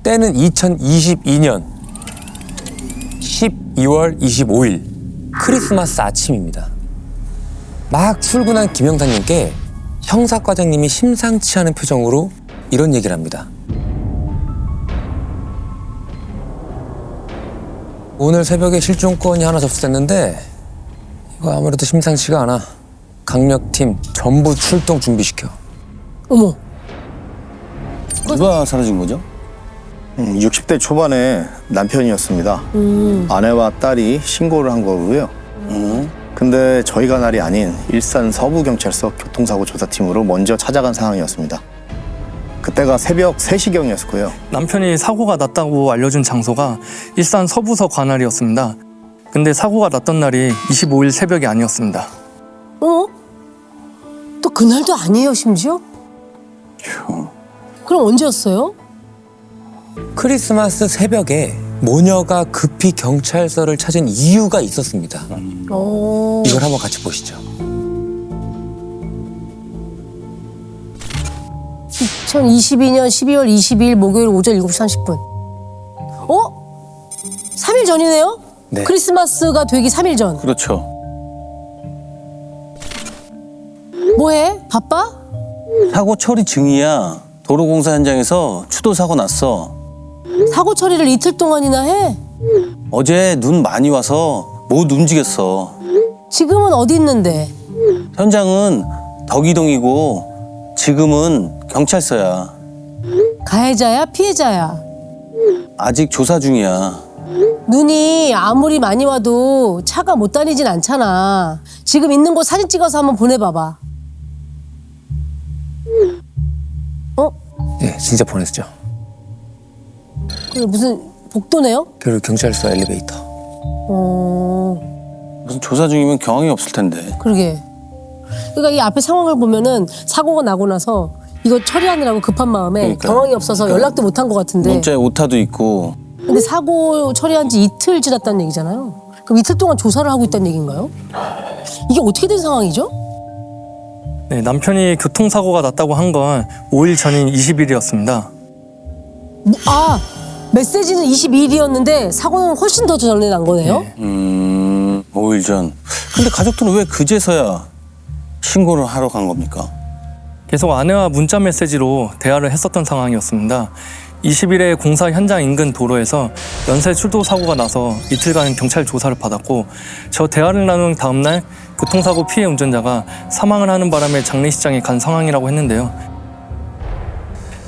때는 2022년 12월 25일 크리스마스 아침입니다. 막 출근한 김영사님께 형사과장님이 심상치 않은 표정으로 이런 얘기를 합니다. 오늘 새벽에 실종건이 하나 접수됐는데 이거 아무래도 심상치가 않아. 강력팀 전부 출동 준비시켜. 어머. 누가 사라진 거죠? 60대 초반의 남편이었습니다. 아내와 딸이 신고를 한 거고요. 근데 저희가 날이 아닌 일산 서부경찰서 교통사고 조사팀으로 먼저 찾아간 상황이었습니다. 그때가 새벽 3시경이었고요. 남편이 사고가 났다고 알려준 장소가 일산 서부서 관할이었습니다. 근데 사고가 났던 날이 25일 새벽이 아니었습니다. 어? 또 그날도 아니에요, 심지어? 그럼 언제였어요? 크리스마스 새벽에 모녀가 급히 경찰서를 찾은 이유가 있었습니다. 이걸 한번 같이 보시죠. 2022년 12월 22일 목요일 오전 7시 30분. 어? 3일 전이네요? 네. 크리스마스가 되기 3일 전. 그렇죠. 뭐해? 바빠? 사고 처리 중이야. 도로공사 현장에서 추돌 사고 났어. 사고 처리를 이틀 동안이나 해? 어제 눈 많이 와서 못 움직였어. 지금은 어디 있는데? 현장은 덕이동이고 지금은 경찰서야. 가해자야? 피해자야? 아직 조사 중이야. 눈이 아무리 많이 와도 차가 못 다니진 않잖아. 지금 있는 곳 사진 찍어서 한번 보내봐봐. 어? 네, 진짜 보냈죠. 그게 무슨 복도네요? 그리고 경찰서 엘리베이터. 무슨 조사 중이면 경황이 없을 텐데. 그러게. 그러니까 이 앞에 상황을 보면은 사고가 나고 나서 이거 처리하느라고 급한 마음에 그러니까요. 경황이 없어서 연락도 못 한 것 같은데. 문자에 오타도 있고. 근데 사고 처리한 지 이틀 지났다는 얘기잖아요. 그럼 이틀 동안 조사를 하고 있다는 얘기인가요? 이게 어떻게 된 상황이죠? 네, 남편이 교통사고가 났다고 한 건 5일 전인 20일이었습니다. 메시지는 22일이었는데 사고는 훨씬 더 전에 난 거네요? 네. 5일 전. 근데 가족들은 왜 그제서야 신고를 하러 간 겁니까? 계속 아내와 문자 메시지로 대화를 했었던 상황이었습니다. 20일에 공사 현장 인근 도로에서 연쇄 출도 사고가 나서 이틀간 경찰 조사를 받았고 저 대화를 나눈 다음 날 교통사고 피해 운전자가 사망을 하는 바람에 장례식장에 간 상황이라고 했는데요.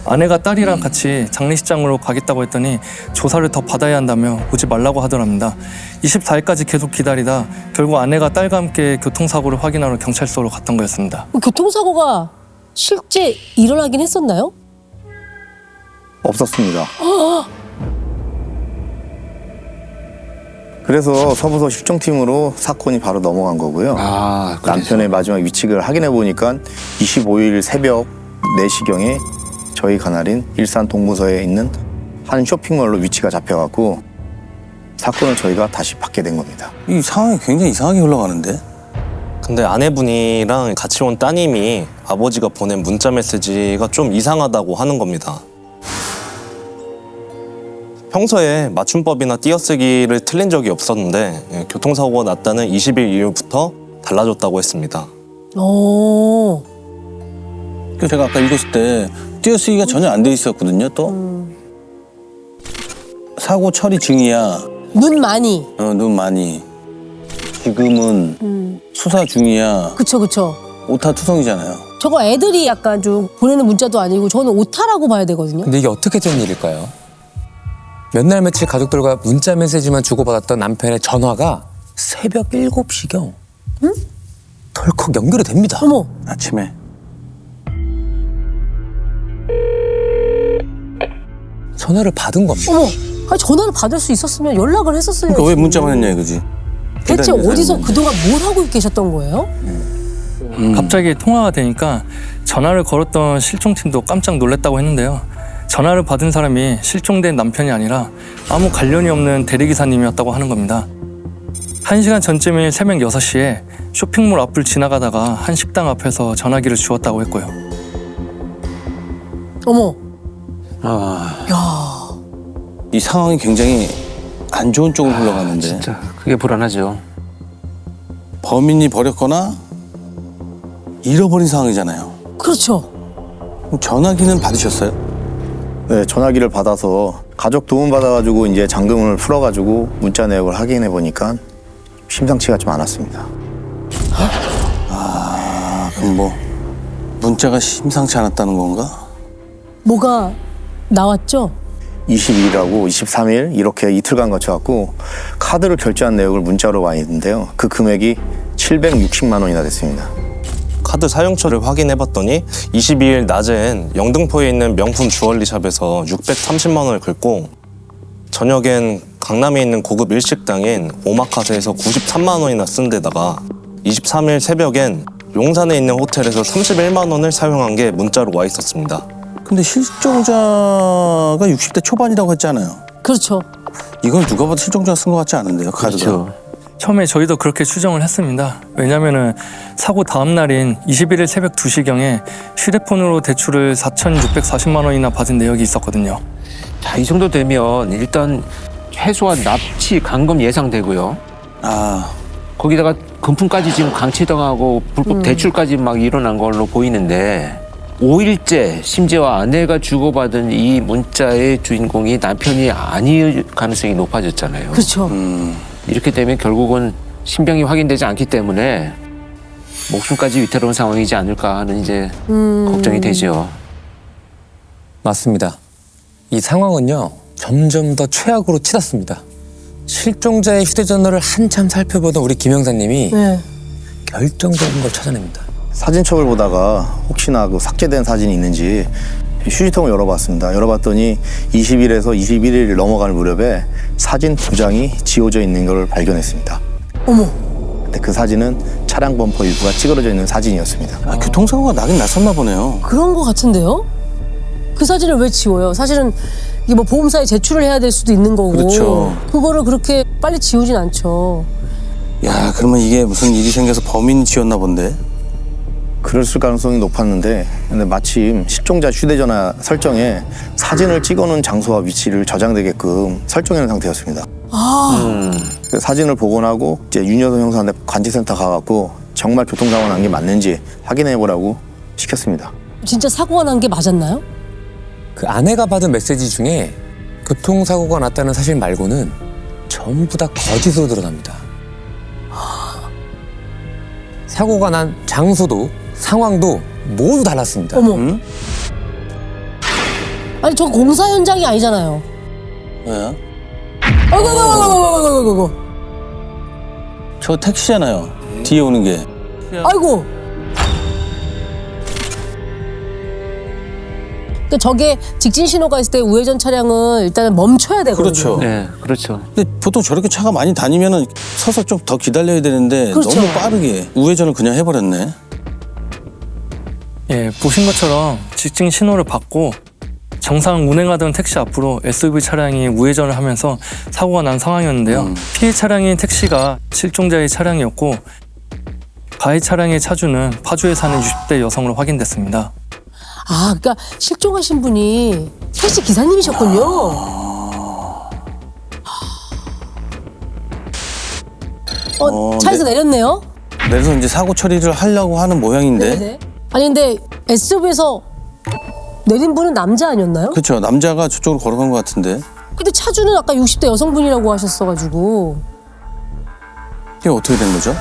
아내가 딸이랑 같이 장례식장으로 가겠다고 했더니 조사를 더 받아야 한다며 오지 말라고 하더랍니다. 24일까지 계속 기다리다 결국 아내가 딸과 함께 교통사고를 확인하러 경찰서로 갔던 거였습니다. 교통사고가 실제 일어나긴 했었나요? 없었습니다. 그래서 서부서 실종팀으로 사건이 바로 넘어간 거고요. 남편의 마지막 위치를 확인해 보니까 25일 새벽 4시경에 저희 관할인 일산 동부서에 있는 한 쇼핑몰로 위치가 잡혀갖고 사건을 저희가 다시 받게 된 겁니다. 이 상황이 굉장히 이상하게 흘러가는데? 근데 아내분이랑 같이 온 따님이 아버지가 보낸 문자 메시지가 좀 이상하다고 하는 겁니다. 평소에 맞춤법이나 띄어쓰기를 틀린 적이 없었는데 교통사고가 났다는 20일 이후부터 달라졌다고 했습니다. 오. 그 제가 아까 읽었을 때 띄어쓰기가 전혀 안 돼 있었거든요. 또 사고 처리 중이야. 눈 많이. 눈 많이. 지금은 수사 중이야. 그쵸. 오타 투성이잖아요. 저거 애들이 약간 좀 보내는 문자도 아니고 저는 오타라고 봐야 되거든요. 근데 이게 어떻게 된 일일까요? 몇 날 며칠 가족들과 문자 메시지만 주고받았던 남편의 전화가 새벽 7시경 덜컥 연결이 됩니다. 어머. 아침에. 전화를 받은 겁니다. 어머. 아니, 전화를 받을 수 있었으면 연락을 했었어요. 그러니까 왜 문자만 했냐 이거지. 대체 기다리는 어디서 사람인데. 그동안 뭘 하고 계셨던 거예요? 갑자기 통화가 되니까 전화를 걸었던 실종팀도 깜짝 놀랐다고 했는데요. 전화를 받은 사람이 실종된 남편이 아니라 아무 관련이 없는 대리기사님이었다고 하는 겁니다. 1시간 전쯤인 새벽 6시에 쇼핑몰 앞을 지나가다가 한 식당 앞에서 전화기를 주웠다고 했고요. 어머. 아, 야. 이 상황이 굉장히 안 좋은 쪽으로 흘러가는데 진짜 그게 불안하죠. 범인이 버렸거나 잃어버린 상황이잖아요. 그렇죠. 그럼 전화기는 받으셨어요? 네, 전화기를 받아서 가족 도움 받아가지고 이제 잠금을 풀어가지고 문자 내역을 확인해 보니까 심상치가 좀 않았습니다. 그럼 뭐 문자가 심상치 않았다는 건가? 뭐가 나왔죠? 22일하고 23일 이렇게 이틀간 거쳐갖고 카드를 결제한 내역을 문자로 와 있는데요. 그 금액이 760만 원이나 됐습니다. 카드 사용처를 확인해봤더니 22일 낮엔 영등포에 있는 명품 주얼리샵에서 630만 원을 긁고 저녁엔 강남에 있는 고급 일식당인 오마카세에서 93만 원이나 쓴 데다가 23일 새벽엔 용산에 있는 호텔에서 31만 원을 사용한 게 문자로 와 있었습니다. 근데 실종자가 60대 초반이라고 했잖아요. 그렇죠. 이건 누가 봐도 실종자가 쓴 것 같지 않은데요, 카드가. 그렇죠. 처음에 저희도 그렇게 추정을 했습니다. 왜냐면은 사고 다음 날인 21일 새벽 2시경에 휴대폰으로 대출을 4,640만 원이나 받은 내역이 있었거든요. 자, 이 정도 되면 일단 최소한 납치, 감금 예상되고요. 아, 거기다가 금품까지 지금 강취당하고 불법 대출까지 막 일어난 걸로 보이는데 5일째 심지어 아내가 주고받은 이 문자의 주인공이 남편이 아닐 가능성이 높아졌잖아요. 그렇죠. 이렇게 되면 결국은 신병이 확인되지 않기 때문에 목숨까지 위태로운 상황이지 않을까 하는 이제 걱정이 되죠. 맞습니다. 이 상황은요 점점 더 최악으로 치닫습니다. 실종자의 휴대전화를 한참 살펴보던 우리 김 형사님이 네. 결정적인 걸 찾아냅니다. 사진첩을 보다가 혹시나 그 삭제된 사진이 있는지 휴지통을 열어봤습니다. 열어봤더니 20일에서 21일 넘어갈 무렵에 사진 2장이 지워져 있는 걸 발견했습니다. 어머. 근데 그 사진은 차량 범퍼 일부가 찌그러져 있는 사진이었습니다. 아, 교통사고가 나긴 났었나 보네요. 그런 거 같은데요? 그 사진을 왜 지워요? 사실은 이게 뭐 보험사에 제출을 해야 될 수도 있는 거고. 그렇죠. 그거를 그렇게 빨리 지우진 않죠. 야, 그러면 이게 무슨 일이 생겨서 범인이 지었나 본데? 그랬을 가능성이 높았는데 근데 마침 실종자 휴대전화 설정에 사진을 찍어놓은 장소와 위치를 저장되게끔 설정해놓은 상태였습니다. 그 사진을 복원하고 이제 윤여선 형사한테 관제센터 가갖고 정말 교통사고가 난 게 맞는지 확인해보라고 시켰습니다. 진짜 사고가 난 게 맞았나요? 그 아내가 받은 메시지 중에 교통사고가 났다는 사실 말고는 전부 다 거짓으로 드러납니다. 사고가 난 장소도 상황도 모두 달랐습니다. 어머. 아니 저 공사 현장이 아니잖아요. 왜요? 아이고. 저 택시잖아요. 뒤에 오는 게. 아이고. 그러니까 저게 직진 신호가 있을 때 우회전 차량은 일단은 멈춰야 되거든요. 그렇죠. 네, 그렇죠. 근데 보통 저렇게 차가 많이 다니면은 서서 좀 더 기다려야 되는데 그렇죠. 너무 빠르게 우회전을 그냥 해버렸네. 예, 보신 것처럼 직진 신호를 받고 정상 운행하던 택시 앞으로 SUV 차량이 우회전을 하면서 사고가 난 상황이었는데요. 피해 차량인 택시가 실종자의 차량이었고 가해 차량의 차주는 파주에 사는 60대 여성으로 확인됐습니다. 아, 그러니까 실종하신 분이 택시 기사님이셨군요. 차에서 내렸네요. 그래서 이제 사고 처리를 하려고 하는 모양인데. 네네. 아니 근데 SUV에서 내린 분은 남자 아니었나요? 그렇죠. 남자가 저쪽으로 걸어간 것 같은데. 근데 차주는 아까 60대 여성분이라고 하셨어가지고. 이게 어떻게 된 거죠?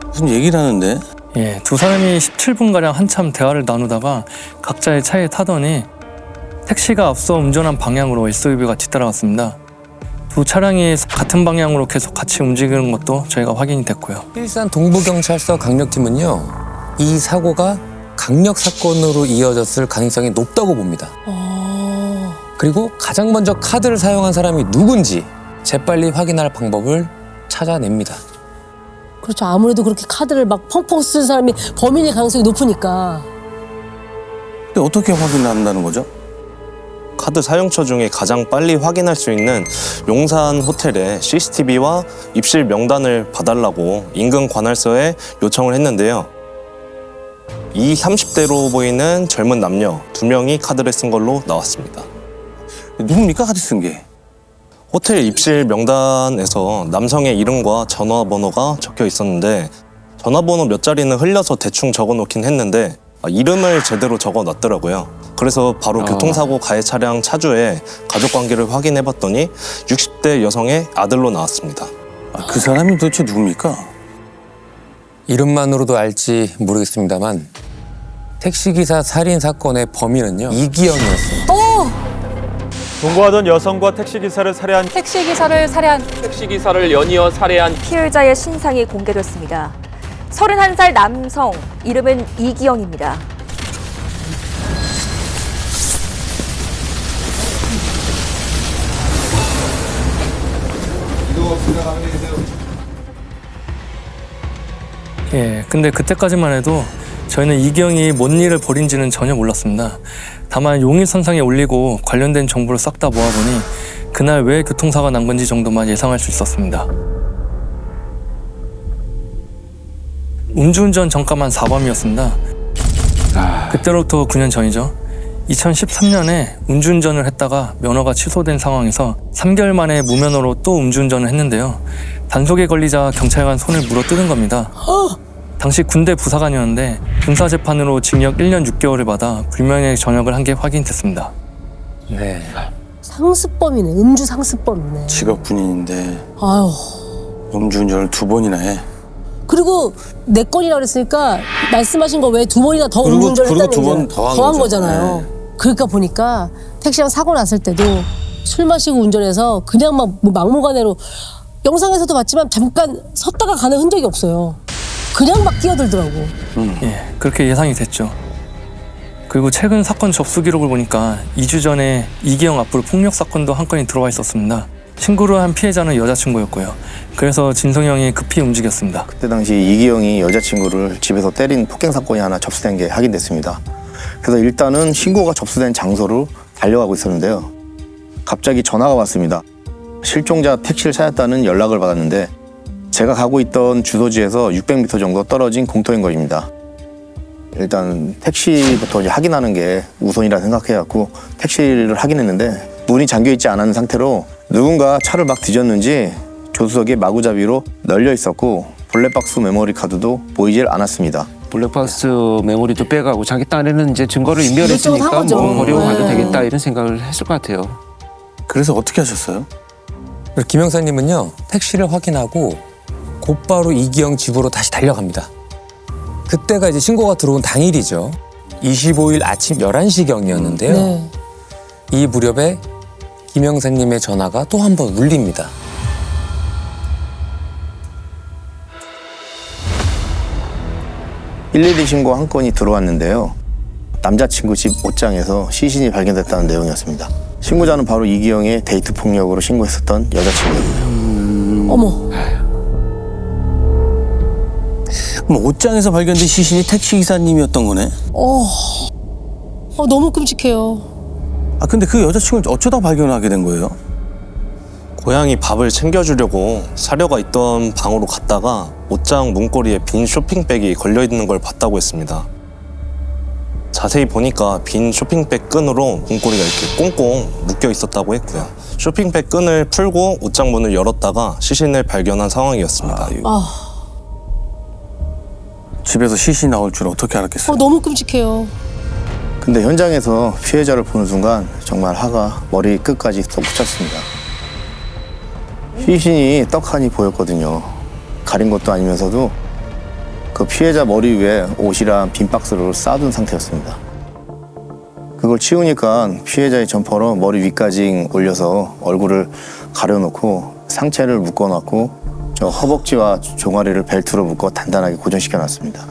무슨 얘기를 하는데? 예, 두 사람이 17분가량 한참 대화를 나누다가 각자의 차에 타더니 택시가 앞서 운전한 방향으로 SUV가 뒤따라왔습니다. 두 차량이 같은 방향으로 계속 같이 움직이는 것도 저희가 확인이 됐고요. 일산 동부경찰서 강력팀은요 이 사고가 강력 사건으로 이어졌을 가능성이 높다고 봅니다. 그리고 가장 먼저 카드를 사용한 사람이 누군지 재빨리 확인할 방법을 찾아냅니다. 그렇죠. 아무래도 그렇게 카드를 막 펑펑 쓴 사람이 범인일 가능성이 높으니까. 근데 어떻게 확인한다는 거죠? 카드 사용처 중에 가장 빨리 확인할 수 있는 용산 호텔의 CCTV와 입실 명단을 봐달라고 인근 관할서에 요청을 했는데요. 이 30대로 보이는 젊은 남녀 2명이 카드를 쓴 걸로 나왔습니다. 누굽니까 카드 쓴 게? 호텔 입실 명단에서 남성의 이름과 전화번호가 적혀 있었는데 전화번호 몇 자리는 흘려서 대충 적어놓긴 했는데 이름을 제대로 적어놨더라고요. 그래서 바로 교통사고 가해 차량 차주의 가족관계를 확인해봤더니 60대 여성의 아들로 나왔습니다. 그 사람이 도대체 누굽니까? 이름만으로도 알지 모르겠습니다만 택시기사 살인 사건의 범인은요 이기영이었습니다. 동거하던 여성과 택시기사를 살해한 택시기사를 연이어 살해한 피해자의 신상이 공개됐습니다. 31살 남성, 이름은 이기영입니다. 예, 근데 그때까지만 해도 저희는 이기영이 뭔 일을 벌인지는 전혀 몰랐습니다. 다만 용의선상에 올리고 관련된 정보를 싹 다 모아보니 그날 왜 교통사고가 난 건지 정도만 예상할 수 있었습니다. 음주운전 전과만 4범이었습니다. 그때로부터 9년 전이죠. 2013년에 음주운전을 했다가 면허가 취소된 상황에서 3개월 만에 무면허로 또 음주운전을 했는데요. 단속에 걸리자 경찰관 손을 물어뜯은 겁니다. 당시 군대 부사관이었는데 군사재판으로 징역 1년 6개월을 받아 불명예 전역을 한 게 확인됐습니다. 네. 상습범이네. 음주 상습범이네. 직업 군인인데 아유. 음주운전을 2번이나 해. 그리고 4건이라 그랬으니까 말씀하신 거 외에 2번이나 더 그리고 음주운전을 했다는 두 번 얘기잖아요. 더한 더한 거죠. 거잖아요. 그러니까 보니까 택시랑 사고 났을 때도 술 마시고 운전해서 그냥 막 막무가내로 영상에서도 봤지만 잠깐 섰다가 가는 흔적이 없어요. 그냥 막 뛰어들더라고. 예, 그렇게 예상이 됐죠. 그리고 최근 사건 접수 기록을 보니까 2주 전에 이기영 앞으로 폭력 사건도 한 건이 들어와 있었습니다. 신고를 한 피해자는 여자친구였고요. 그래서 진성이 형이 급히 움직였습니다. 그때 당시 이기영이 여자친구를 집에서 때린 폭행 사건이 하나 접수된 게 확인됐습니다. 그래서 일단은 신고가 접수된 장소로 달려가고 있었는데요. 갑자기 전화가 왔습니다. 실종자 택시를 찾았다는 연락을 받았는데 제가 가고 있던 주소지에서 600m 정도 떨어진 공터인 것입니다. 일단 택시부터 이제 확인하는 게 우선이라 생각해갖고 택시를 확인했는데 문이 잠겨있지 않은 상태로 누군가 차를 막 뒤졌는지 조수석에 마구잡이로 널려 있었고 블랙박스 메모리 카드도 보이질 않았습니다. 블랙박스 메모리도 빼가고 자기 딴에는 이제 증거를 인멸했으니까 이것저것 한 거죠. 뭐 버리고 가도 네. 되겠다 이런 생각을 했을 것 같아요. 그래서 어떻게 하셨어요? 김 형사님은요 택시를 확인하고 곧바로 이기영 집으로 다시 달려갑니다. 그때가 이제 신고가 들어온 당일이죠. 25일 아침 11시경이었는데요. 네. 이 무렵에 김 형사님의 전화가 또 한 번 울립니다. (112) 신고 한 건이 들어왔는데요. 남자친구 집 옷장에서 시신이 발견됐다는 내용이었습니다. 신고자는 바로 이기영의 데이트 폭력으로 신고했었던 여자친구였고요. 어머. 그럼 옷장에서 발견된 시신이 택시기사님이었던 거네? 너무 끔찍해요. 근데 그 여자친구를 어쩌다 발견하게 된 거예요? 고양이 밥을 챙겨주려고 사료가 있던 방으로 갔다가 옷장 문고리에 빈 쇼핑백이 걸려있는 걸 봤다고 했습니다. 자세히 보니까 빈 쇼핑백 끈으로 문고리가 이렇게 꽁꽁 묶여 있었다고 했고요. 쇼핑백 끈을 풀고 옷장 문을 열었다가 시신을 발견한 상황이었습니다. 집에서 시신이 나올 줄 어떻게 알았겠어요? 너무 끔찍해요. 근데 현장에서 피해자를 보는 순간 정말 화가 머리 끝까지 솟구쳤습니다. 시신이 떡하니 보였거든요. 가린 것도 아니면서도 그 피해자 머리 위에 옷이랑 빈 박스를 쌓아둔 상태였습니다. 그걸 치우니까 피해자의 점퍼로 머리 위까지 올려서 얼굴을 가려놓고 상체를 묶어놨고 저 허벅지와 종아리를 벨트로 묶어 단단하게 고정시켜놨습니다.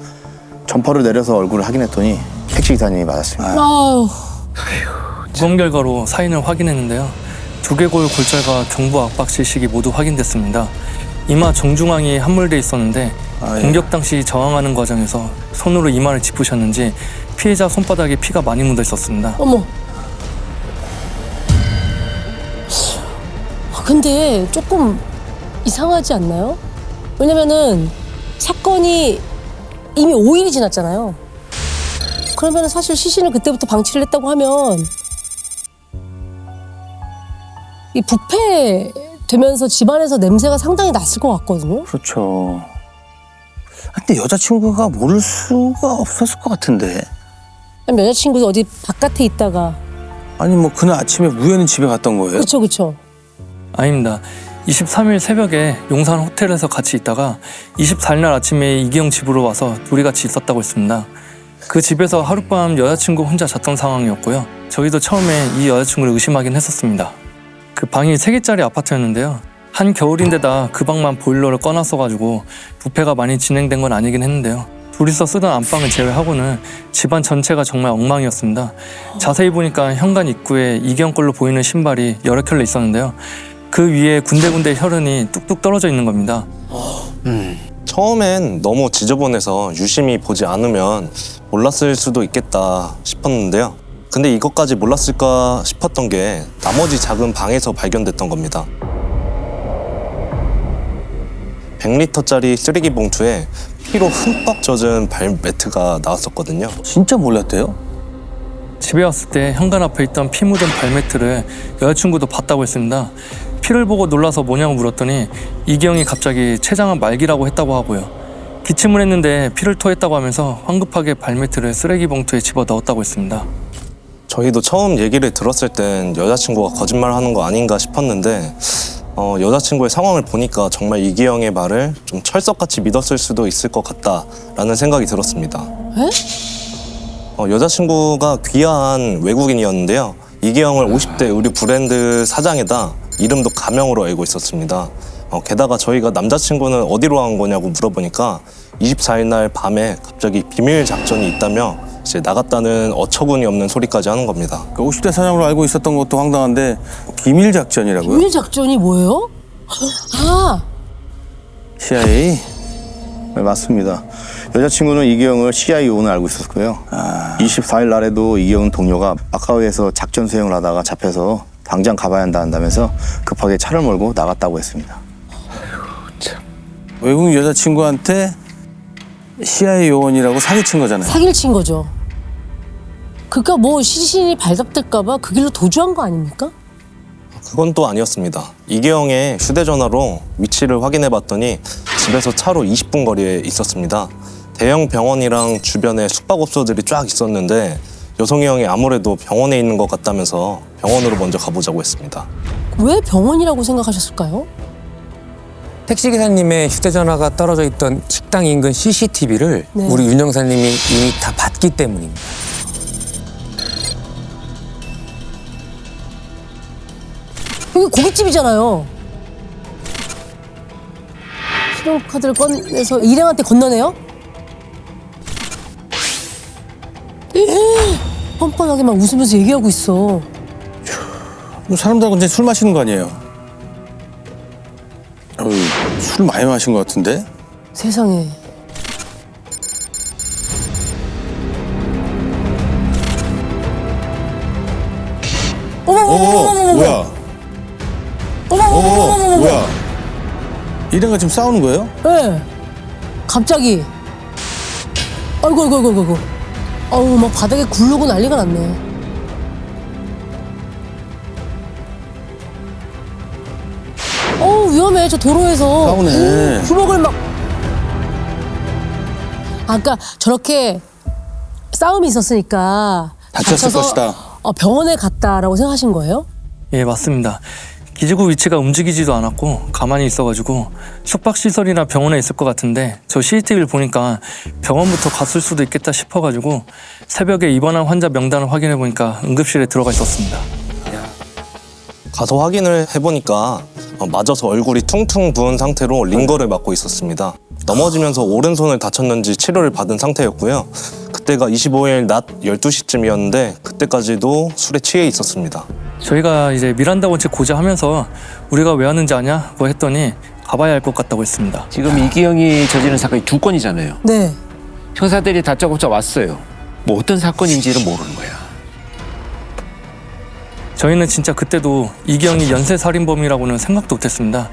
점퍼를 내려서 얼굴을 확인했더니 택시기사님이 맞았습니다. 아유. 부검 결과로 사인을 확인했는데요. 두개골 골절과 경부 압박 실식이 모두 확인됐습니다. 이마 정중앙이 함몰돼 있었는데 공격 당시 저항하는 과정에서 손으로 이마를 짚으셨는지 피해자 손바닥에 피가 많이 묻어 있었습니다. 어머. 근데 조금 이상하지 않나요? 왜냐면은 사건이 이미 5일이 지났잖아요. 그러면 사실 시신을 그때부터 방치를 했다고 하면 이 부패되면서 집안에서 냄새가 상당히 났을 것 같거든요. 그렇죠. 근데 여자친구가 모를 수가 없었을 것 같은데. 아니, 여자친구도 어디 바깥에 있다가 아니 뭐 그날 아침에 우연히 집에 갔던 거예요? 그렇죠, 그렇죠. 아닙니다. 23일 새벽에 용산 호텔에서 같이 있다가 24일 날 아침에 이기영 집으로 와서 둘이 같이 있었다고 했습니다. 그 집에서 하룻밤 여자친구 혼자 잤던 상황이었고요. 저희도 처음에 이 여자친구를 의심하긴 했었습니다. 그 방이 3개짜리 아파트였는데요. 한겨울인데다 그 방만 보일러를 꺼놨어가지고 부패가 많이 진행된 건 아니긴 했는데요. 둘이서 쓰던 안방을 제외하고는 집안 전체가 정말 엉망이었습니다. 자세히 보니까 현관 입구에 이기영 걸로 보이는 신발이 여러 켤레 있었는데요. 그 위에 군데군데 혈흔이 뚝뚝 떨어져 있는 겁니다. 처음엔 너무 지저분해서 유심히 보지 않으면 몰랐을 수도 있겠다 싶었는데요. 근데 이것까지 몰랐을까 싶었던 게 나머지 작은 방에서 발견됐던 겁니다. 100리터짜리 쓰레기 봉투에 피로 흠뻑 젖은 발매트가 나왔었거든요. 진짜 몰랐대요? 집에 왔을 때 현관 앞에 있던 피 묻은 발매트를 여자친구도 봤다고 했습니다. 피를 보고 놀라서 뭐냐고 물었더니 이기영이 갑자기 췌장암 말기라고 했다고 하고요. 기침을 했는데 피를 토했다고 하면서 황급하게 발매트를 쓰레기 봉투에 집어 넣었다고 했습니다. 저희도 처음 얘기를 들었을 땐 여자친구가 거짓말하는 거 아닌가 싶었는데 여자친구의 상황을 보니까 정말 이기영의 말을 좀 철석같이 믿었을 수도 있을 것 같다라는 생각이 들었습니다. 에? 여자친구가 귀화한 외국인이었는데요. 이기영을 50대 의류 브랜드 사장에다 이름도 가명으로 알고 있었습니다. 게다가 저희가 남자친구는 어디로 간 거냐고 물어보니까 24일 날 밤에 갑자기 비밀 작전이 있다며 이제 나갔다는 어처구니 없는 소리까지 하는 겁니다. 50대 사장으로 알고 있었던 것도 황당한데 비밀 작전이라고요? 비밀 작전이 뭐예요? 아, CIA? 네, 맞습니다. 여자친구는 이기영을 CIA 요원을 알고 있었고요. 24일 날에도 이기영 동료가 마카오에서 작전 수행을 하다가 잡혀서 당장 가봐야 한다면서 급하게 차를 몰고 나갔다고 했습니다. 외국 여자친구한테 CIA 요원이라고 사기친 거잖아요. 사기를 친 거죠. 그러니까 뭐 시신이 발각될까봐 그 길로 도주한 거 아닙니까? 그건 또 아니었습니다. 이기영의 휴대전화로 위치를 확인해봤더니 집에서 차로 20분 거리에 있었습니다. 대형 병원이랑 주변에 숙박업소들이 쫙 있었는데 여성이 형이 아무래도 병원에 있는 것 같다면서 병원으로 먼저 가보자고 했습니다. 왜 병원이라고 생각하셨을까요? 택시기사님의 휴대전화가 떨어져 있던 식당 인근 CCTV를 네. 우리 윤 형사님이 이미 다 봤기 때문입니다. 여기 고깃집이잖아요. 신용카드를 꺼내서 일행한테 건너네요? 뻔뻔하게 막 웃으면서 얘기하고 있어. 사람들하고 이제 술 마시는 거 아니에요? 술 많이 마신 것 같은데? 세상에. 어머, 뭐야? 어머, 뭐야? 일행과 지금 싸우는 거예요? 네. 갑자기. 아이고. 어우, 막 바닥에 굴르고 난리가 났네. 어우, 위험해. 저 도로에서. 싸우네. 주먹을 막. 아까 저렇게 싸움이 있었으니까. 다쳤을 다쳐서, 것이다. 병원에 갔다라고 생각하신 거예요? 예, 맞습니다. 기지구 위치가 움직이지도 않았고 가만히 있어가지고 숙박시설이나 병원에 있을 것 같은데 저 CCTV를 보니까 병원부터 갔을 수도 있겠다 싶어가지고 새벽에 입원한 환자 명단을 확인해보니까 응급실에 들어가 있었습니다. 가서 확인을 해보니까 맞아서 얼굴이 퉁퉁 부은 상태로 링거를 맞고 있었습니다. 넘어지면서 오른손을 다쳤는지 치료를 받은 상태였고요. 그때가 25일 낮 12시쯤이었는데 그때까지도 술에 취해 있었습니다. 저희가 이제 미란다 원칙 고지하면서 우리가 왜 왔는지 아냐고 했더니 가봐야 할 것 같다고 했습니다. 지금 이기영이 저지른 사건이 2건이잖아요. 네. 형사들이 다짜고짜 왔어요. 뭐 어떤 사건인지를 모르는 거야. 저희는 진짜 그때도 이기영이 연쇄살인범이라고는 생각도 못했습니다.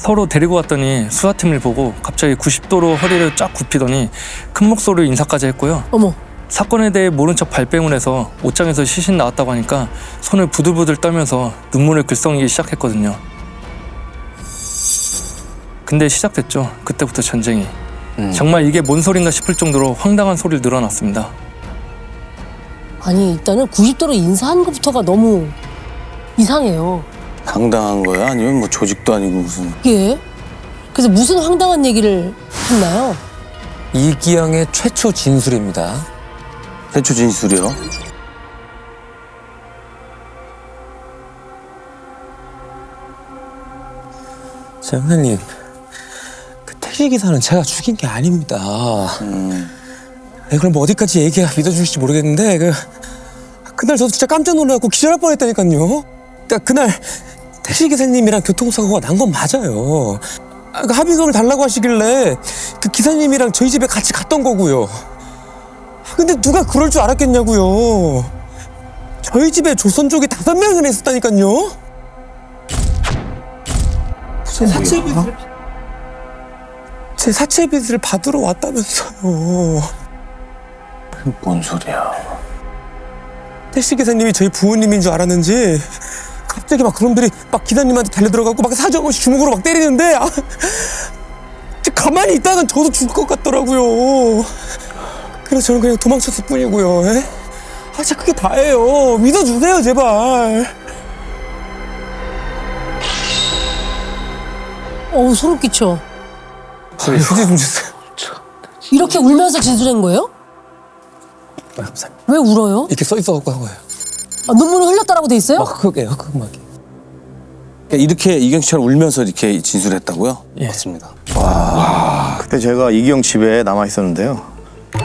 서로 데리고 갔더니 수사팀을 보고 갑자기 90도로 허리를 쫙 굽히더니 큰 목소리로 인사까지 했고요. 어머. 사건에 대해 모른 척 발뺌을 해서 옷장에서 시신 나왔다고 하니까 손을 부들부들 떨면서 눈물을 글썽이기 시작했거든요. 근데 시작됐죠. 그때부터 전쟁이. 정말 이게 뭔 소린가 싶을 정도로 황당한 소리를 늘어났습니다. 아니 일단은 90도로 인사한 것부터가 너무 이상해요. 당당한 거야? 아니면 뭐 조직도 아니고 무슨. 이게 그래서 무슨 황당한 얘기를 했나요? 이기영의 최초 진술입니다. 대초 진술이요? 자, 형사님. 그 택시기사는 제가 죽인 게 아닙니다. 네, 그럼 뭐 어디까지 얘기가 믿어주실지 모르겠는데 그날 저도 진짜 깜짝 놀라갖고 기절할 뻔했다니까요. 그러니까 그날 택시기사님이랑 교통사고가 난 건 맞아요. 그 합의금을 달라고 하시길래 그 기사님이랑 저희 집에 같이 갔던 거고요. 근데 누가 그럴 줄 알았겠냐고요. 저희 집에 조선족이 5명이나 있었다니까요. 제 사채 빚을 받으러 왔다면서요. 뭔 소리야. 택시기사님이 저희 부모님인 줄 알았는지 갑자기 막 그놈들이 막 기사님한테 달려들어가고 막 사정없이 주먹으로 막 때리는데 가만히 있다간 저도 죽을 것 같더라고요. 그래서 저는 그냥 도망쳤을 뿐이고요. 에? 진짜 그게 다예요. 믿어주세요 제발. 어우 소름 끼쳐. 휴지 좀 주세요. 이렇게 울면서 진술한 거예요? 감사합니다. 왜 울어요? 이렇게 써 있어갖고 한 거예요. 눈물을 흘렸다라고 돼 있어요? 막 흑흑해요 흑흑하게. 그러니까 이렇게 이경 씨처럼 울면서 이렇게 진술했다고요? 예. 맞습니다. 그때 제가 이기영 집에 남아 있었는데요.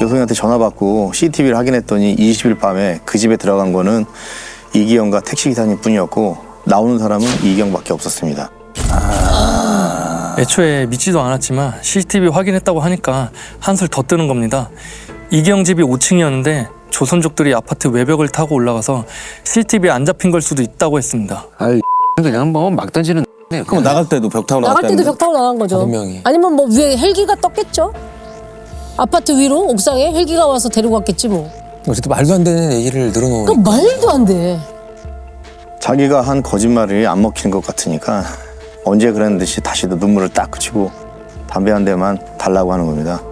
여성한테 전화 받고 CCTV를 확인했더니 20일 밤에 그 집에 들어간 거는 이기영과 택시기사님 뿐이었고 나오는 사람은 이기영밖에 없었습니다. 애초에 믿지도 않았지만 CCTV 확인했다고 하니까 한술 더 뜨는 겁니다. 이기영 집이 5층이었는데 조선족들이 아파트 외벽을 타고 올라가서 CCTV에 안 잡힌 걸 수도 있다고 했습니다. 아이 그냥 뭐 막 던지는 네요. 그럼 나갈 때도 벽 타고 나갈 때도 나갔다는데? 벽 타고 나간 거죠. 5명이. 아니면 뭐 위에 헬기가 떴겠죠. 아파트 위로 옥상에 헬기가 와서 데리고 갔겠지 뭐. 어쨌든 말도 안 되는 얘기를 그 늘어놓으니까. 말도 안 돼. 자기가 한 거짓말이 안 먹히는 것 같으니까 언제 그랬는 듯이 다시 또 눈물을 딱 그치고 담배 한 대만 달라고 하는 겁니다.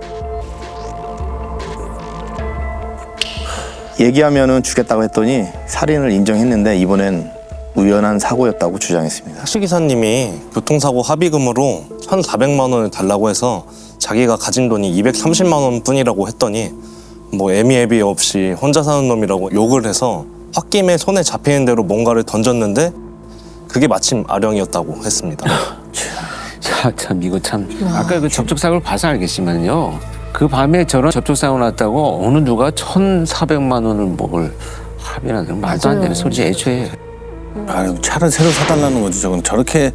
얘기하면은 주겠다고 했더니 살인을 인정했는데 이번엔 우연한 사고였다고 주장했습니다. 택시기사님이 교통사고 합의금으로 1,400만 원을 달라고 해서 자기가 가진 돈이 230만 원 뿐이라고 했더니 뭐 애미애비 없이 혼자 사는 놈이라고 욕을 해서 홧김에 손에 잡히는 대로 뭔가를 던졌는데 그게 마침 아령이었다고 했습니다. 참 이거 참 아까 그 접촉사고를 봐서 알겠지만요. 그 밤에 저런 접촉사고 났다고 어느 누가 1,400만 원을 먹을 합의라는 말도 안 되는 소리지 애초에. 아유, 차를 새로 사달라는 거지. 저건 저렇게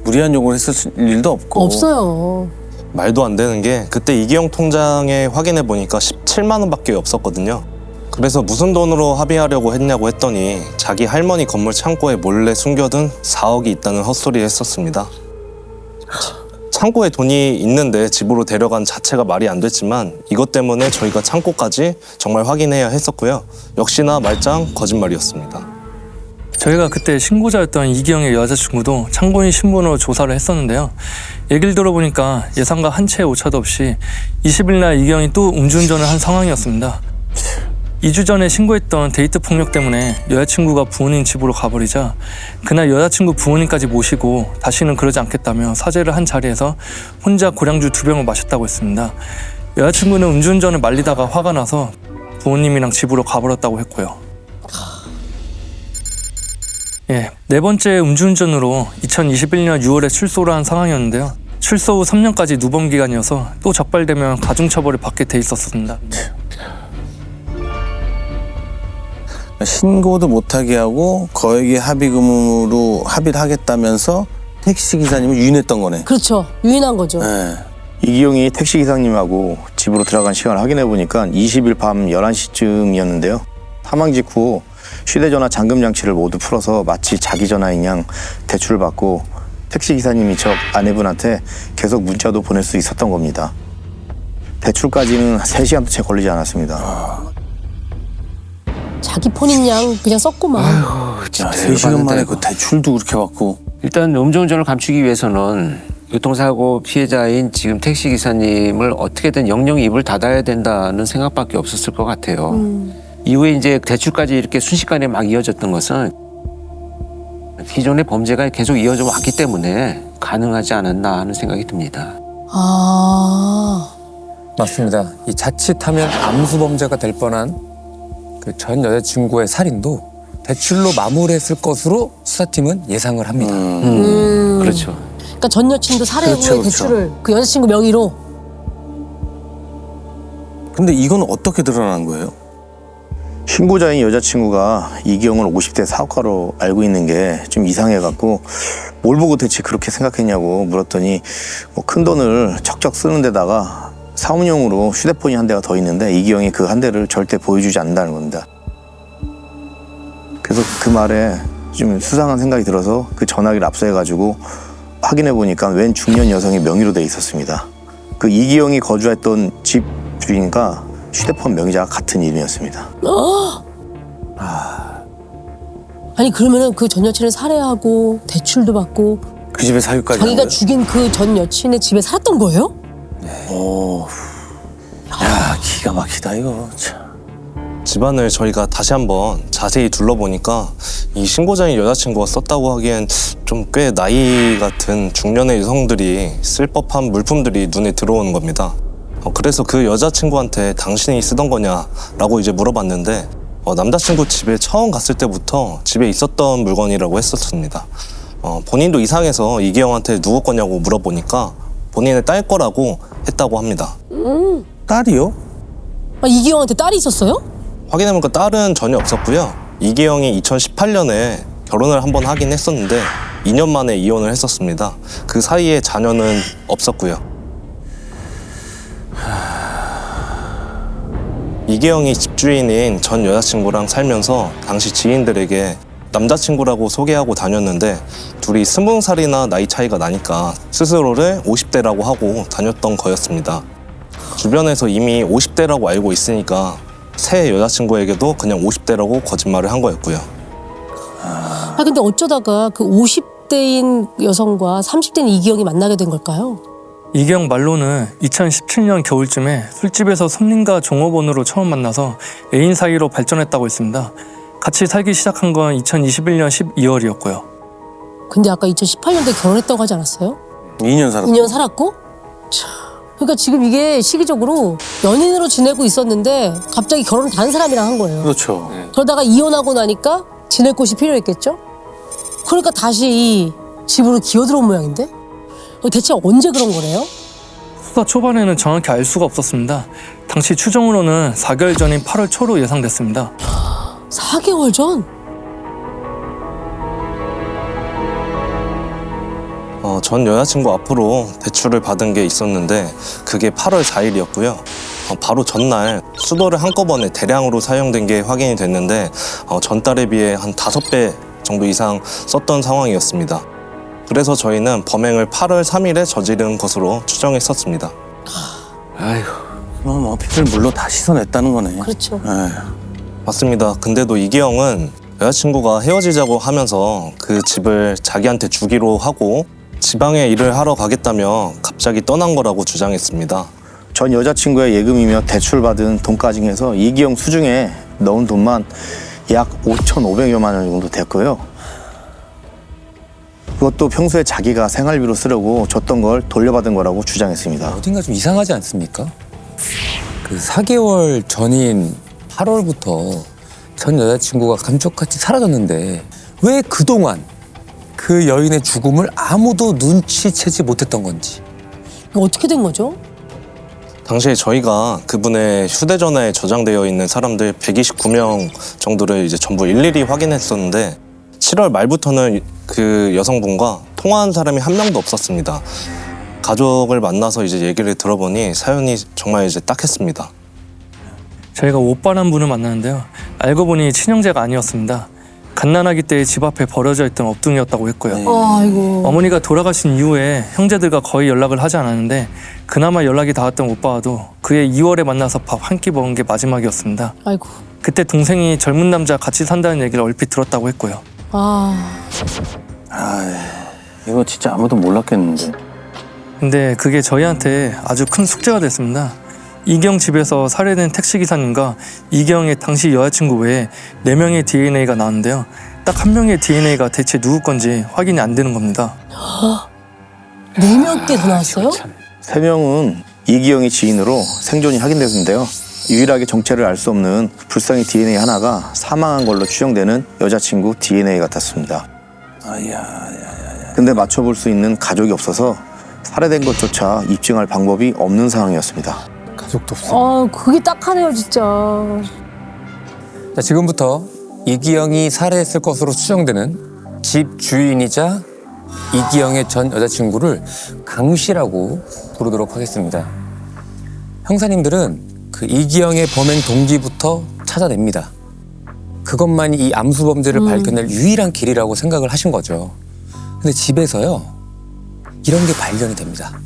무리한 요구를 했을 일도 없고. 없어요. 말도 안 되는 게 그때 이기영 통장에 확인해 보니까 17만 원밖에 없었거든요. 그래서 무슨 돈으로 합의하려고 했냐고 했더니 자기 할머니 건물 창고에 몰래 숨겨둔 4억이 있다는 헛소리를 했었습니다. 창고에 돈이 있는데 집으로 데려간 자체가 말이 안 됐지만 이것 때문에 저희가 창고까지 정말 확인해야 했었고요. 역시나 말짱 거짓말이었습니다. 저희가 그때 신고자였던 이기영의 여자친구도 참고인 신분으로 조사를 했었는데요. 얘기를 들어보니까 예상과 한 채의 오차도 없이 20일 날 이기영이 또 음주운전을 한 상황이었습니다. 2주 전에 신고했던 데이트 폭력 때문에 여자친구가 부모님 집으로 가버리자 그날 여자친구 부모님까지 모시고 다시는 그러지 않겠다며 사죄를 한 자리에서 혼자 고량주 2병을 마셨다고 했습니다. 여자친구는 음주운전을 말리다가 화가 나서 부모님이랑 집으로 가버렸다고 했고요. 예, 네 번째 음주운전으로 2021년 6월에 출소를 한 상황이었는데요. 출소 후 3년까지 누범 기간이어서 또 적발되면 가중처벌을 받게 돼 있었습니다. 신고도 못하게 하고 거액의 합의금으로 합의를 하겠다면서 택시기사님을 유인했던 거네. 그렇죠. 유인한 거죠. 네. 이기영이 택시기사님하고 집으로 들어간 시간을 확인해 보니까 20일 밤 11시쯤이었는데요. 사망 직후 휴대전화 잠금 장치를 모두 풀어서 마치 자기 전화인 양 대출을 받고 택시 기사님이 저 아내분한테 계속 문자도 보낼 수 있었던 겁니다. 대출까지는 3시간도 채 걸리지 않았습니다. 자기 폰인 양 그냥 썼구만. 야, 3시간 만에 그 대출도 그렇게 받고. 일단 음주운전을 감추기 위해서는 교통사고 피해자인 지금 택시기사님을 어떻게든 영영 입을 닫아야 된다는 생각밖에 없었을 것 같아요. 이후에 이제 대출까지 이렇게 순식간에 막 이어졌던 것은 기존의 범죄가 계속 이어져 왔기 때문에 가능하지 않았나 하는 생각이 듭니다. 아, 맞습니다. 이 자칫하면 암수 범죄가 될 뻔한 그 전 여자친구의 살인도 대출로 마무리했을 것으로 수사팀은 예상을 합니다. 그렇죠. 그러니까 전 여친도 살해 후에 그렇죠, 대출을 그 여자친구 명의로. 근데 이건 어떻게 드러난 거예요? 신고자인 여자친구가 이기영을 50대 사업가로 알고 있는 게 좀 이상해갖고 뭘 보고 대체 그렇게 생각했냐고 물었더니 뭐 큰 돈을 척척 쓰는 데다가 사업용으로 휴대폰이 한 대가 더 있는데 이기영이 그 한 대를 절대 보여주지 않는다는 겁니다. 그래서 그 말에 좀 수상한 생각이 들어서 그 전화기를 압수해가지고 확인해 보니까 웬 중년 여성의 명의로 돼 있었습니다. 그 이기영이 거주했던 집 주인과 휴대폰 명의자가 같은 이름이었습니다. 아니 그러면은 그 전 여친을 살해하고 대출도 받고 그 집에 사유까지 한 자기가 거예요? 죽인 그 전 여친의 집에 살았던 거예요? 오. 야, 기가 막히다 이거. 참. 집안을 저희가 다시 한번 자세히 둘러보니까 이 신고자인 여자친구가 썼다고 하기엔 좀 꽤 나이 같은 중년의 여성들이 쓸 법한 물품들이 눈에 들어오는 겁니다. 그래서 그 여자친구한테 당신이 쓰던 거냐라고 이제 물어봤는데 남자친구 집에 처음 갔을 때부터 집에 있었던 물건이라고 했었습니다. 본인도 이상해서 이기영한테 누구 거냐고 물어보니까 본인의 딸 거라고 했다고 합니다. 딸이요? 아, 이기영한테 딸이 있었어요? 확인해보니까 딸은 전혀 없었고요. 이기영이 2018년에 결혼을 한번 하긴 했었는데 2년 만에 이혼을 했었습니다. 그 사이에 자녀는 없었고요. 이기영이 집주인인 전 여자친구랑 살면서 당시 지인들에게 남자친구라고 소개하고 다녔는데 둘이 20살이나 나이 차이가 나니까 스스로를 50대라고 하고 다녔던 거였습니다. 주변에서 이미 50대라고 알고 있으니까 새 여자친구에게도 그냥 50대라고 거짓말을 한 거였고요. 아 근데 어쩌다가 그 50대인 여성과 30대인 이기영이 만나게 된 걸까요? 이기영 말로는 2017년 겨울쯤에 술집에서 손님과 종업원으로 처음 만나서 애인 사이로 발전했다고 했습니다. 같이 살기 시작한 건 2021년 12월이었고요. 근데 아까 2018년도에 결혼했다고 하지 않았어요? 2년 살았어. 2년 살았고? 참. 그러니까 지금 이게 시기적으로 연인으로 지내고 있었는데 갑자기 결혼을 다른 사람이랑 한 거예요. 그렇죠. 그러다가 이혼하고 나니까 지낼 곳이 필요했겠죠? 그러니까 다시 이 집으로 기어들어온 모양인데? 대체 언제 그런 거래요? 수사 초반에는 정확히 알 수가 없었습니다. 당시 추정으로는 4개월 전인 8월 초로 예상됐습니다. 4개월 전? 전 여자친구 앞으로 대출을 받은 게 있었는데 그게 8월 4일이었고요. 바로 전날 수도를 한꺼번에 대량으로 사용된 게 확인이 됐는데 전달에 비해 한 5배 정도 이상 썼던 상황이었습니다. 그래서 저희는 범행을 8월 3일에 저지른 것으로 추정했었습니다. 아휴. 그럼 뭐 피를 물로 다 씻어냈다는 거네. 그렇죠. 에휴. 맞습니다. 근데도 이기영은 여자친구가 헤어지자고 하면서 그 집을 자기한테 주기로 하고 지방에 일을 하러 가겠다며 갑자기 떠난 거라고 주장했습니다. 전 여자친구의 예금이며 대출받은 돈까지 해서 이기영 수중에 넣은 돈만 약 5,500여만 원 정도 됐고요. 그것도 평소에 자기가 생활비로 쓰려고 줬던 걸 돌려받은 거라고 주장했습니다. 어딘가 좀 이상하지 않습니까? 그 4개월 전인 8월부터 전 여자친구가 감쪽같이 사라졌는데 왜 그동안 그 여인의 죽음을 아무도 눈치채지 못했던 건지. 이거 어떻게 된 거죠? 당시에 저희가 그분의 휴대전화에 저장되어 있는 사람들 129명 정도를 이제 전부 일일이 확인했었는데 7월 말부터는 그 여성분과 통화한 사람이 한 명도 없었습니다. 가족을 만나서 이제 얘기를 들어보니 사연이 정말 이제 딱했습니다. 저희가 오빠란 분을 만났는데요. 알고 보니 친형제가 아니었습니다. 갓난아기 때 집 앞에 버려져 있던 업둥이였다고 했고요. 아이고. 어머니가 돌아가신 이후에 형제들과 거의 연락을 하지 않았는데 그나마 연락이 닿았던 오빠와도 그해 2월에 만나서 밥 한 끼 먹은 게 마지막이었습니다. 아이고. 그때 동생이 젊은 남자 같이 산다는 얘기를 얼핏 들었다고 했고요. 이거 진짜 아무도 몰랐겠는데. 근데 그게 저희한테 아주 큰 숙제가 됐습니다. 이경 집에서 살해된 택시기사님과 이경의 당시 여자친구 외에 4명의 DNA가 나왔는데요. 딱 한 명의 DNA가 대체 누구 건지 확인이 안 되는 겁니다. 4명께 더 나왔어요? 3명은 이기영이 지인으로 생존이 확인됐는데요. 유일하게 정체를 알 수 없는 불쌍히 DNA 하나가 사망한 걸로 추정되는 여자친구 DNA 같았습니다. 근데 맞춰볼 수 있는 가족이 없어서 살해된 것조차 입증할 방법이 없는 상황이었습니다. 가족도 없어. 그게 딱하네요, 진짜. 자, 지금부터 이기영이 살해했을 것으로 추정되는 집 주인이자 이기영의 전 여자친구를 강 씨라고 부르도록 하겠습니다. 형사님들은 그 이기영의 범행 동기부터 찾아냅니다. 그것만이 이 암수 범죄를 밝혀낼 유일한 길이라고 생각을 하신 거죠. 근데 집에서요, 이런 게 발견이 됩니다.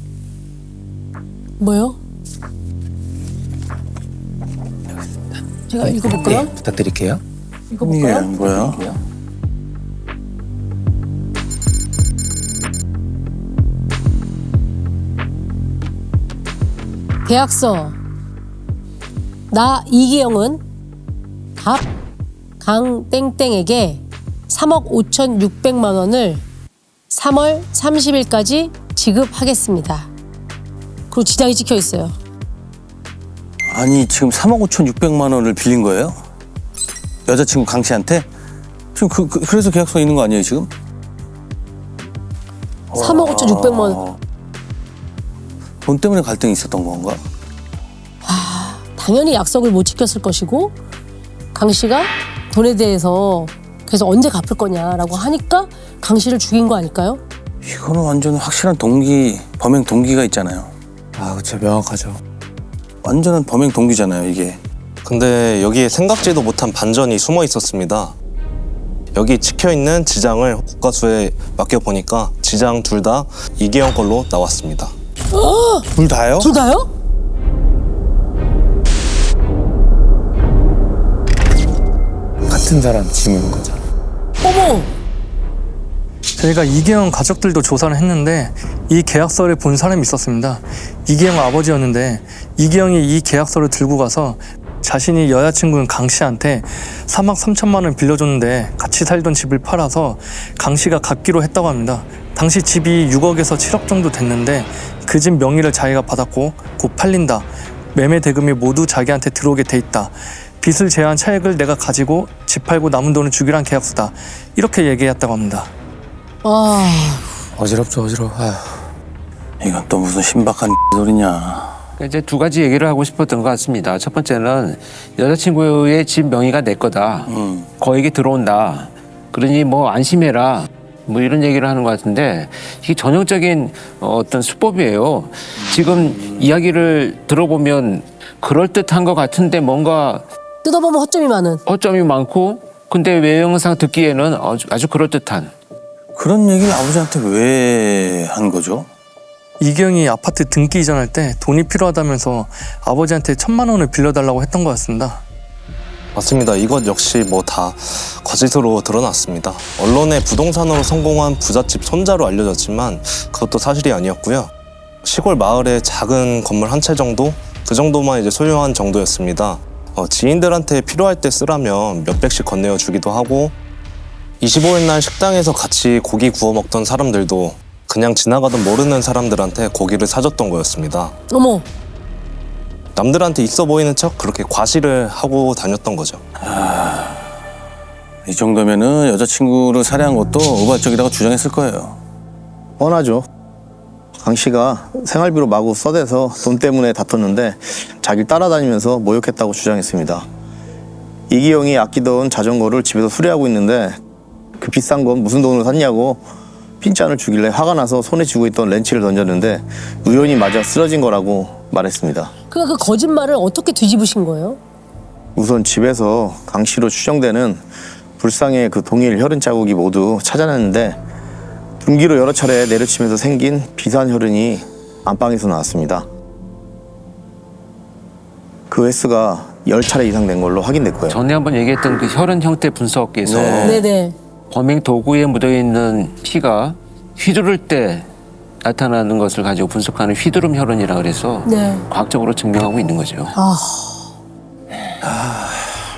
뭐요? 제가 읽어볼까요? 네, 부탁드릴게요. 읽어볼까요? 뭐야? 계약서. 나 이기영은 갑 강땡땡에게 3억 5,600만 원을 3월 30일까지 지급하겠습니다. 그리고 지장이 찍혀 있어요. 아니 지금 3억 5,600만 원을 빌린 거예요? 여자친구 강 씨한테? 지금 그래서 계약서 있는 거 아니에요 지금? 3억 5,600만 원. 돈 때문에 갈등이 있었던 건가? 당연히 약속을 못 지켰을 것이고 강 씨가 돈에 대해서 그래서 언제 갚을 거냐라고 하니까 강 씨를 죽인 거 아닐까요? 이거는 완전 확실한 범행 동기가 있잖아요. 그쵸, 명확하죠. 완전한 범행 동기잖아요 이게. 근데 여기에 생각지도 못한 반전이 숨어 있었습니다. 여기 찍혀있는 지장을 국가수에 맡겨보니까 지장 둘 다 이기영 걸로 나왔습니다. 둘 다요? 둘 다요? 같은 사람 지문인 거죠. 어머! 저희가 이기영 가족들도 조사를 했는데 이 계약서를 본 사람이 있었습니다. 이기영 아버지였는데 이기영이 이 계약서를 들고 가서 자신이 여자친구인 강 씨한테 3억 3천만 원 빌려줬는데 같이 살던 집을 팔아서 강 씨가 갚기로 했다고 합니다. 당시 집이 6억에서 7억 정도 됐는데 그 집 명의를 자기가 받았고 곧 팔린다. 매매 대금이 모두 자기한테 들어오게 돼 있다. 빚을 제한 차액을 내가 가지고 집 팔고 남은 돈을 주기로 한 계약서다. 이렇게 얘기했다고 합니다. 어지럽죠, 어지러워. 이건 또 무슨 신박한 소리냐. 이제 두 가지 얘기를 하고 싶었던 것 같습니다. 첫 번째는 여자친구의 집 명의가 내 거다. 거에게 들어온다. 그러니 뭐 안심해라. 뭐 이런 얘기를 하는 것 같은데 이게 전형적인 어떤 수법이에요. 지금 이야기를 들어보면 그럴듯한 것 같은데 뭔가 뜯어보면 허점이 많고 근데 외형상 듣기에는 아주 그럴듯한. 그런 얘기를 아버지한테 왜 한 거죠? 이경이 아파트 등기 이전할 때 돈이 필요하다면서 아버지한테 1,000만 원을 빌려달라고 했던 것 같습니다. 맞습니다. 이것 역시 뭐 다 거짓으로 드러났습니다. 언론에 부동산으로 성공한 부잣집 손자로 알려졌지만 그것도 사실이 아니었고요. 시골 마을에 작은 건물 한 채 정도? 그 정도만 이제 소유한 정도였습니다. 지인들한테 필요할 때 쓰라면 몇백씩 건네어 주기도 하고 25일 날 식당에서 같이 고기 구워 먹던 사람들도 그냥 지나가던 모르는 사람들한테 고기를 사줬던 거였습니다. 어머. 남들한테 있어 보이는 척 그렇게 과시를 하고 다녔던 거죠. 이 정도면은 여자친구를 살해한 것도 우발적이라고 주장했을 거예요. 뻔하죠. 강 씨가 생활비로 마구 써대서 돈 때문에 다퉜는데 자기를 따라다니면서 모욕했다고 주장했습니다. 이기영이 아끼던 자전거를 집에서 수리하고 있는데 그 비싼 건 무슨 돈으로 샀냐고 핀잔을 주길래 화가 나서 손에 쥐고 있던 렌치를 던졌는데 우연히 맞아 쓰러진 거라고 말했습니다. 그러니까 그 거짓말을 어떻게 뒤집으신 거예요? 우선 집에서 강 씨로 추정되는 불상의 그 동일 혈흔 자국이 모두 찾아냈는데 분기로 여러 차례 내려치면서 생긴 비산 혈흔이 안방에서 나왔습니다. 그 횟수가 10차례 이상 된 걸로 확인됐고요. 전에 한번 얘기했던 그 혈흔 형태 분석에서 네네. 범행 도구에 묻어있는 피가 휘두를 때 나타나는 것을 가지고 분석하는 휘두름 혈흔이라 그래서 네. 과학적으로 증명하고 있는 거죠.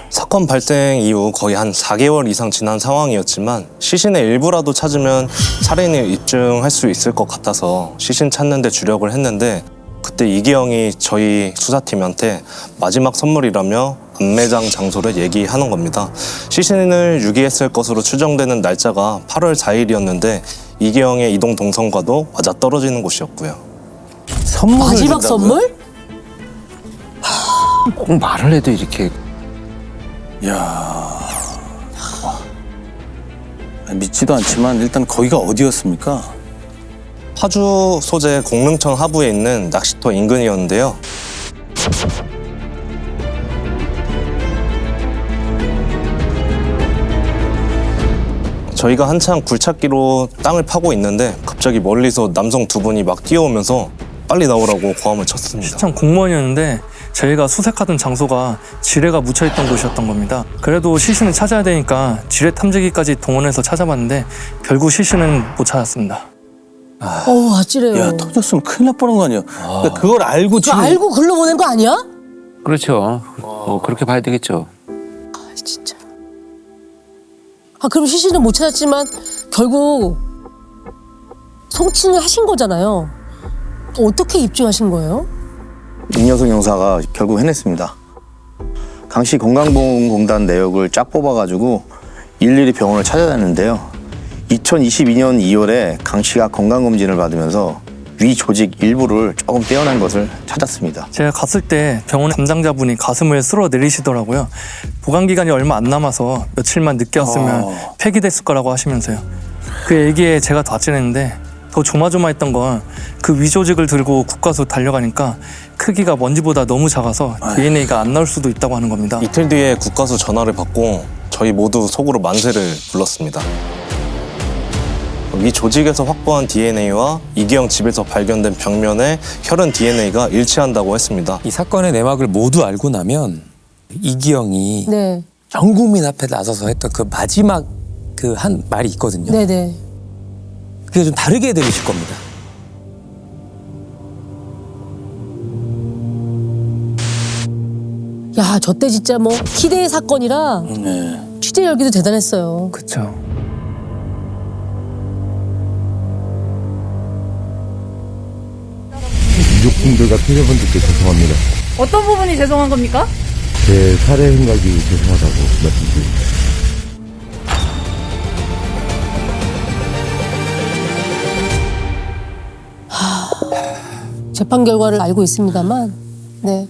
사건 발생 이후 거의 한 4개월 이상 지난 상황이었지만 시신의 일부라도 찾으면 살인을 입증할 수 있을 것 같아서 시신 찾는 데 주력을 했는데 그때 이기영이 저희 수사팀한테 마지막 선물이라며 안매장 장소를 얘기하는 겁니다. 시신을 유기했을 것으로 추정되는 날짜가 8월 4일이었는데 이기영의 이동 동선과도 맞아떨어지는 곳이었고요. 선물을 마지막 준다고요? 선물? 꼭 말을 해도 이렇게 야 믿지도 않지만 일단 거기가 어디였습니까? 파주 소재 공릉천 하부에 있는 낚시터 인근이었는데요. 저희가 한창 굴착기로 땅을 파고 있는데 갑자기 멀리서 남성 두 분이 막 뛰어오면서 빨리 나오라고 고함을 쳤습니다. 시청 공무원이었는데 저희가 수색하던 장소가 지뢰가 묻혀있던 곳이었던 겁니다. 그래도 시신을 찾아야 되니까 지뢰 탐지기까지 동원해서 찾아봤는데 결국 시신은 못 찾았습니다. 어우, 아찔해요. 야 터졌으면 큰일 날 뻔한 거 아니야. 그러니까 그걸 알고 그거 지금 알고 글로 보낸 거 아니야? 그렇죠. 그렇게 봐야 되겠죠. 진짜. 그럼 시신은 못 찾았지만 결국 송치를 하신 거잖아요. 어떻게 입증하신 거예요? 임여성 형사가 결국 해냈습니다. 강씨 건강보험공단 내역을 쫙 뽑아가지고 일일이 병원을 찾아다녔는데요. 2022년 2월에 강씨가 건강검진을 받으면서 위 조직 일부를 조금 떼어난 것을 찾았습니다. 제가 갔을 때 병원 담당자분이 가슴을 쓸어 내리시더라고요. 보관 기간이 얼마 안 남아서 며칠만 늦게 왔으면 폐기됐을 거라고 하시면서요. 그 얘기에 제가 더 아찔했는데 더 조마조마했던 건 그 위조직을 들고 국과수 달려가니까 크기가 먼지보다 너무 작아서 DNA가 안 나올 수도 있다고 하는 겁니다. 이틀 뒤에 국가수 전화를 받고 저희 모두 속으로 만세를 불렀습니다. 이 조직에서 확보한 DNA와 이기영 집에서 발견된 벽면에 혈흔 DNA가 일치한다고 했습니다. 이 사건의 내막을 모두 알고 나면 이기영이 네. 전 국민 앞에 나서서 했던 그 마지막 그 한 말이 있거든요. 네네. 그게 좀 다르게 들리실 겁니다. 야, 저 때 진짜 뭐 희대의 사건이라 취재 열기도 대단했어요. 그렇죠. 유족분들과 피해자분들께 죄송합니다. 어떤 부분이 죄송한 겁니까? 제 살해 행각이 죄송하다고 말씀드립니다. 재판 결과를 알고 있습니다만, 네.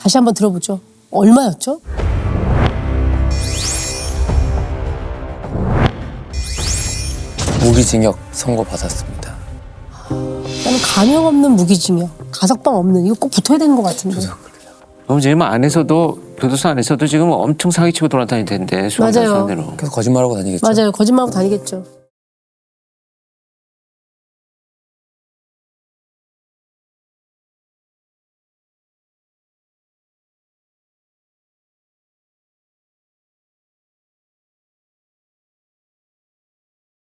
다시 한번 들어보죠. 얼마였죠? 무기징역 선고받았습니다. 나는 감형 없는 무기징역, 가석방 없는, 이거 꼭 붙어야 되는 것 같은데. 그럼 지금 안에서도 교도소 안에서도 지금 엄청 사기치고 돌아다닐 텐데 수험자 맞아요. 수원대로. 계속 거짓말하고 다니겠죠. 맞아요. 거짓말하고 다니겠죠.